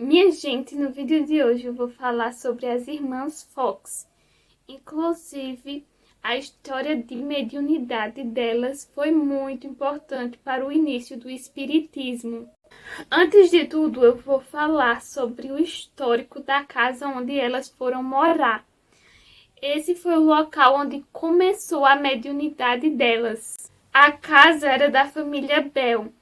Minha gente, no vídeo de hoje eu vou falar sobre as irmãs Fox. Inclusive, a história de mediunidade delas foi muito importante para o início do espiritismo. Antes de tudo, eu vou falar sobre o histórico da casa onde elas foram morar. Esse foi o local onde começou a mediunidade delas. A casa era da família Bell.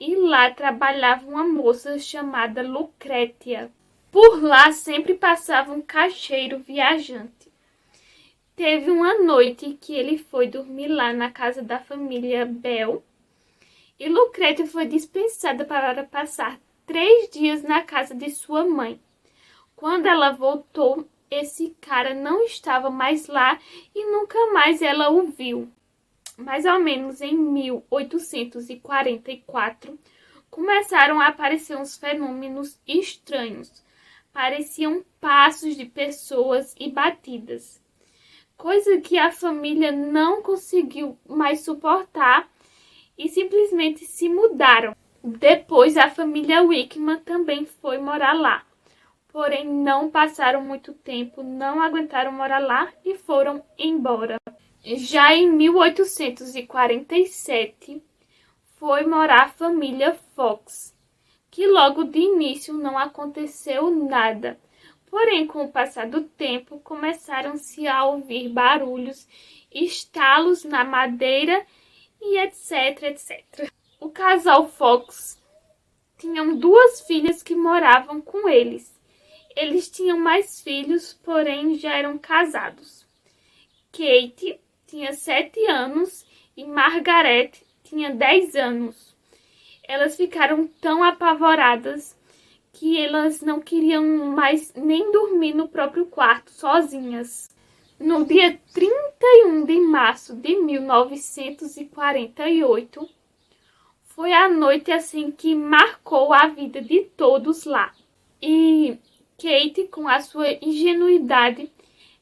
E lá trabalhava uma moça chamada Lucrétia. Por lá sempre passava um caixeiro viajante. Teve uma noite que ele foi dormir lá na casa da família Bell. E Lucrétia foi dispensada para passar 3 dias na casa de sua mãe. Quando ela voltou, esse cara não estava mais lá e nunca mais ela o viu. Mais ou menos em 1844, começaram a aparecer uns fenômenos estranhos. Pareciam passos de pessoas e batidas. Coisa que a família não conseguiu mais suportar e simplesmente se mudaram. Depois a família Wickman também foi morar lá. Porém, não passaram muito tempo, não aguentaram morar lá e foram embora. Já em 1847, foi morar a família Fox, que logo de início não aconteceu nada. Porém, com o passar do tempo, começaram-se a ouvir barulhos, estalos na madeira e etc, etc. O casal Fox tinham 2 filhas que moravam com eles. Eles tinham mais filhos, porém já eram casados. Kate tinha 7 anos e Margaret tinha 10 anos. Elas ficaram tão apavoradas que elas não queriam mais nem dormir no próprio quarto sozinhas. No dia 31 de março de 1948, foi a noite assim que marcou a vida de todos lá. E Kate, com a sua ingenuidade,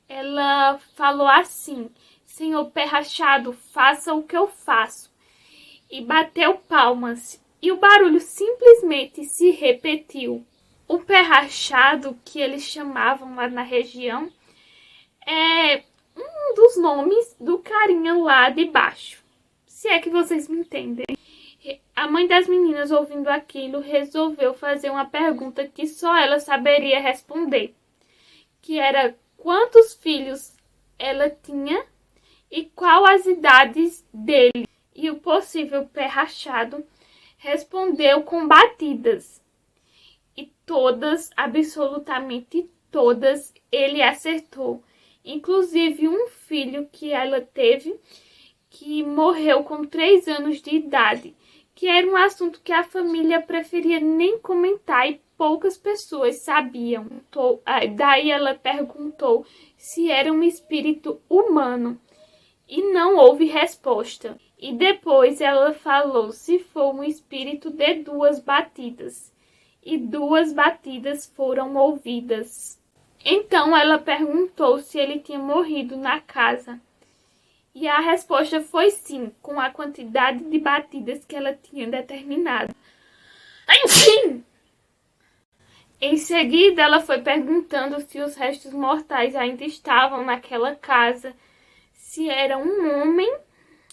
ela falou assim: Senhor Pé Rachado, faça o que eu faço. E bateu palmas. E o barulho simplesmente se repetiu. O Pé Rachado, que eles chamavam lá na região, é um dos nomes do carinha lá de baixo. Se é que vocês me entendem. A mãe das meninas, ouvindo aquilo, resolveu fazer uma pergunta que só ela saberia responder. Que era: quantos filhos ela tinha e qual as idades dele. E o possível Pé Rachado respondeu com batidas. E todas, absolutamente todas, ele acertou. Inclusive um filho que ela teve, que morreu com 3 anos de idade, que era um assunto que a família preferia nem comentar e poucas pessoas sabiam. Daí ela perguntou se era um espírito humano. E não houve resposta. E depois ela falou se for um espírito de 2 batidas. E 2 batidas foram ouvidas. Então ela perguntou se ele tinha morrido na casa. E a resposta foi sim, com a quantidade de batidas que ela tinha determinado. Enfim! Em seguida ela foi perguntando se os restos mortais ainda estavam naquela casa, se era um homem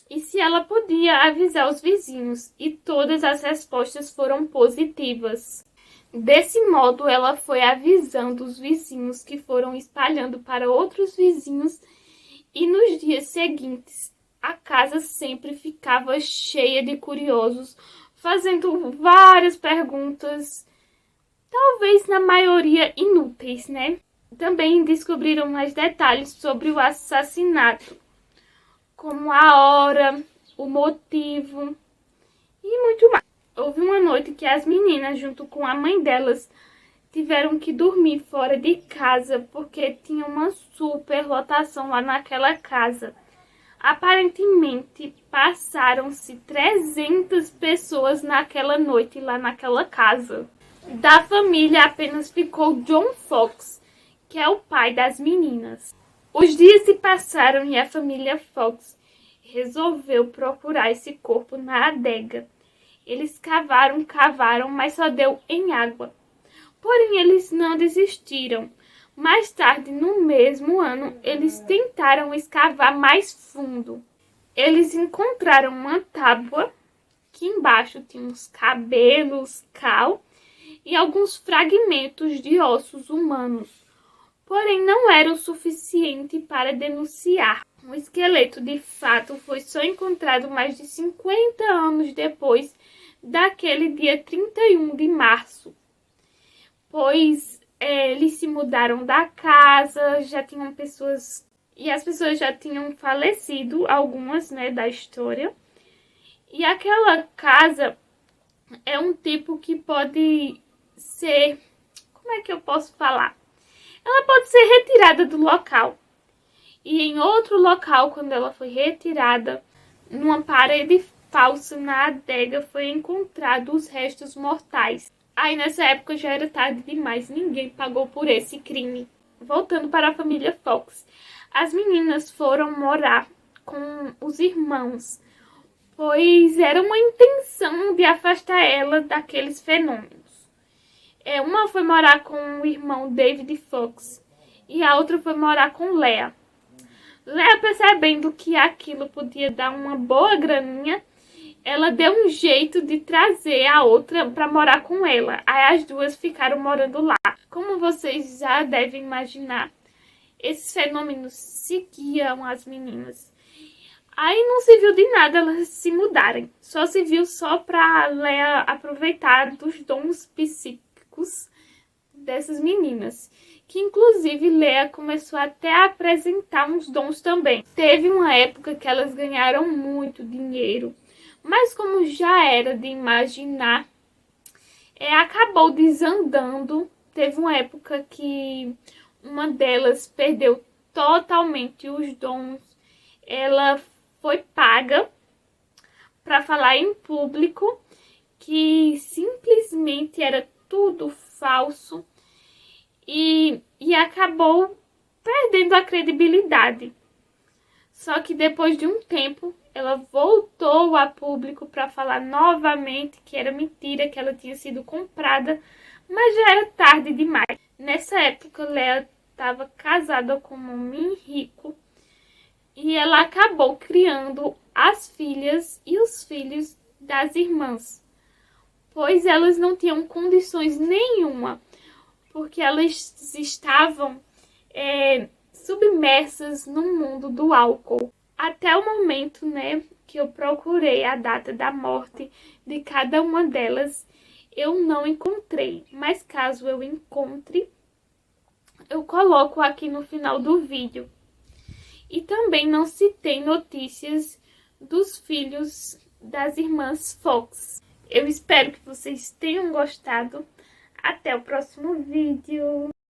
e se ela podia avisar os vizinhos, e todas as respostas foram positivas. Desse modo, ela foi avisando os vizinhos, que foram espalhando para outros vizinhos, e nos dias seguintes a casa sempre ficava cheia de curiosos, fazendo várias perguntas, talvez na maioria inúteis, né? Também descobriram mais detalhes sobre o assassinato, como a hora, o motivo e muito mais. Houve uma noite que as meninas, junto com a mãe delas, tiveram que dormir fora de casa porque tinha uma superlotação lá naquela casa. Aparentemente, passaram-se 300 pessoas naquela noite lá naquela casa. Da família apenas ficou John Fox, que é o pai das meninas. Os dias se passaram e a família Fox resolveu procurar esse corpo na adega. Eles cavaram, mas só deu em água. Porém, eles não desistiram. Mais tarde, no mesmo ano, eles tentaram escavar mais fundo. Eles encontraram uma tábua que embaixo tinha uns cabelos, cal e alguns fragmentos de ossos humanos. Porém, não era o suficiente para denunciar. O esqueleto, de fato, foi só encontrado mais de 50 anos depois daquele dia 31 de março. Pois eles se mudaram da casa, já tinham pessoas... E as pessoas já tinham falecido, algumas, né, da história. E aquela casa é um tipo que pode ser... Como é que eu posso falar? Ela pode ser retirada do local. E em outro local, quando ela foi retirada, numa parede falsa na adega, foi encontrado os restos mortais. Aí nessa época já era tarde demais, ninguém pagou por esse crime. Voltando para a família Fox, as meninas foram morar com os irmãos, pois era uma intenção de afastar ela daqueles fenômenos. Uma foi morar com o irmão David Fox e a outra foi morar com Lea. Lea, percebendo que aquilo podia dar uma boa graninha, ela deu um jeito de trazer a outra para morar com ela. Aí as duas ficaram morando lá. Como vocês já devem imaginar, esses fenômenos seguiam as meninas. Aí não se viu de nada elas se mudarem. Só se viu para Lea aproveitar dos dons psíquicos dessas meninas. Que inclusive Lea começou até a apresentar uns dons também. Teve uma época que elas ganharam muito dinheiro. Mas como já era de imaginar, acabou desandando. Teve uma época que uma delas perdeu totalmente os dons. Ela foi paga para falar em público que simplesmente era tudo falso e acabou perdendo a credibilidade. Só que depois de um tempo, ela voltou a público para falar novamente que era mentira, que ela tinha sido comprada, mas já era tarde demais. Nessa época, Lea estava casada com um homem rico e ela acabou criando as filhas e os filhos das irmãs, pois elas não tinham condições nenhuma, porque elas estavam submersas no mundo do álcool. Até o momento, né, que eu procurei a data da morte de cada uma delas, eu não encontrei. Mas caso eu encontre, eu coloco aqui no final do vídeo. E também não se tem notícias dos filhos das irmãs Fox. Eu espero que vocês tenham gostado. Até o próximo vídeo.